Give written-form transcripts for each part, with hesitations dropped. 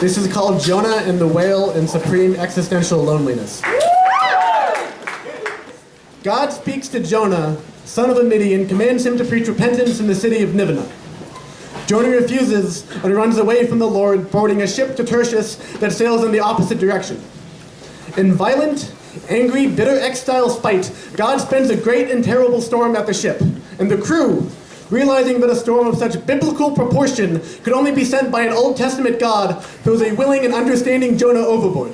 This is called Jonah and the Whale in Supreme Existential Loneliness. God speaks to Jonah, son of a Midian, commands him to preach repentance in the city of Nineveh. Jonah refuses and runs away from the Lord, boarding a ship to Tarshish that sails in the opposite direction. In violent, angry, bitter exile spite, God spends a great and terrible storm at the ship, and the crew, realizing that a storm of such biblical proportion could only be sent by an Old Testament God, throws a willing and understanding Jonah overboard.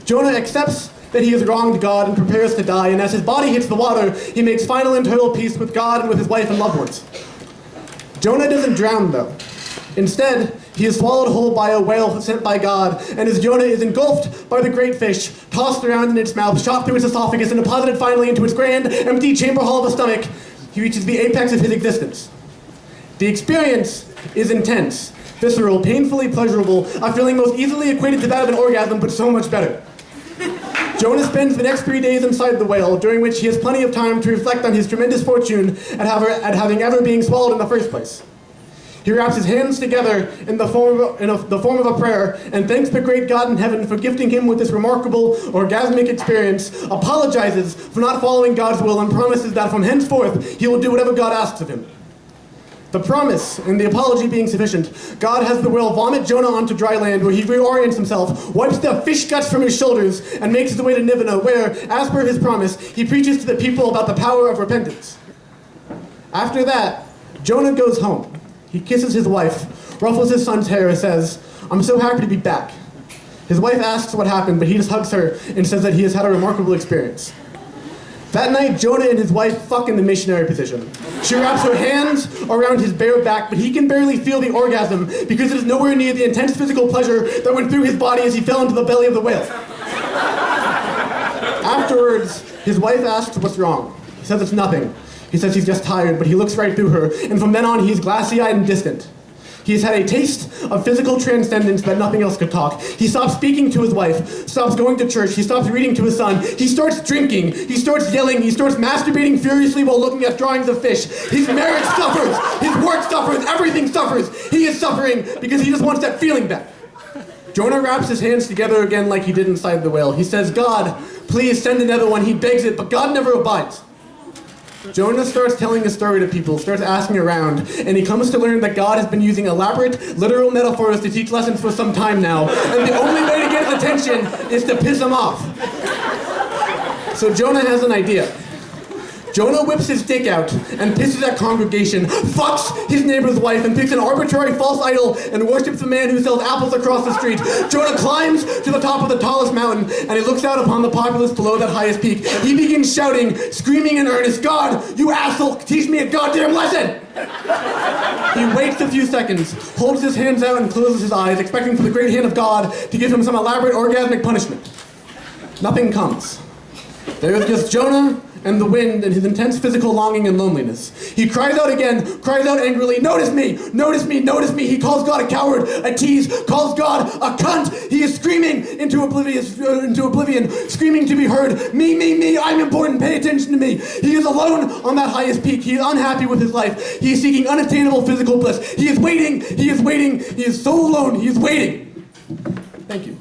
Jonah accepts that he has wronged God and prepares to die, and as his body hits the water, he makes final internal peace with God and with his wife and loved ones. Jonah doesn't drown, though. Instead, he is swallowed whole by a whale sent by God, and as Jonah is engulfed by the great fish, tossed around in its mouth, shot through its esophagus, and deposited finally into its grand, empty chamber hall of the stomach, he reaches the apex of his existence. The experience is intense, visceral, painfully pleasurable, a feeling most easily equated to that of an orgasm, but so much better. Jonah spends the next 3 days inside the whale, during which he has plenty of time to reflect on his tremendous fortune at having ever been swallowed in the first place. He wraps his hands together in the form of a prayer and thanks the great God in heaven for gifting him with this remarkable orgasmic experience, apologizes for not following God's will, and promises that from henceforth he will do whatever God asks of him. The promise and the apology being sufficient, God has the whale vomit Jonah onto dry land, where he reorients himself, wipes the fish guts from his shoulders, and makes his way to Nineveh, where, as per his promise, he preaches to the people about the power of repentance. After that, Jonah goes home. He kisses his wife, ruffles his son's hair, and says, "I'm so happy to be back." His wife asks what happened, but he just hugs her and says that he has had a remarkable experience. That night, Jonah and his wife fuck in the missionary position. She wraps her hands around his bare back, but he can barely feel the orgasm because it is nowhere near the intense physical pleasure that went through his body as he fell into the belly of the whale. Afterwards, his wife asks what's wrong. He says it's nothing. He says he's just tired, but he looks right through her, and from then on, he's glassy-eyed and distant. He has had a taste of physical transcendence that nothing else could talk. He stops speaking to his wife, stops going to church, he stops reading to his son, he starts drinking, he starts yelling, he starts masturbating furiously while looking at drawings of fish. His marriage suffers, his work suffers, everything suffers. He is suffering because he just wants that feeling back. Jonah wraps his hands together again like he did inside the whale. He says, "God, please send another one." He begs it, but God never abides. Jonah starts telling a story to people, starts asking around, and he comes to learn that God has been using elaborate, literal metaphors to teach lessons for some time now, and the only way to get his attention is to piss him off. So Jonah has an idea. Jonah whips his dick out and pisses at congregation, fucks his neighbor's wife, and picks an arbitrary false idol and worships the man who sells apples across the street. Jonah climbs to the top of the tallest mountain, and he looks out upon the populace below that highest peak. He begins shouting, screaming in earnest, "God, you asshole, teach me a goddamn lesson!" He waits a few seconds, holds his hands out and closes his eyes, expecting for the great hand of God to give him some elaborate orgasmic punishment. Nothing comes. There is just Jonah and the wind and his intense physical longing and loneliness. He cries out again, cries out angrily, "Notice me! Notice me! Notice me!" He calls God a coward, a tease, calls God a cunt. He is screaming into oblivion, screaming to be heard. Me, me, me, I'm important, pay attention to me. He is alone on that highest peak. He is unhappy with his life. He is seeking unattainable physical bliss. He is waiting, he is waiting, he is so alone, he is waiting. Thank you.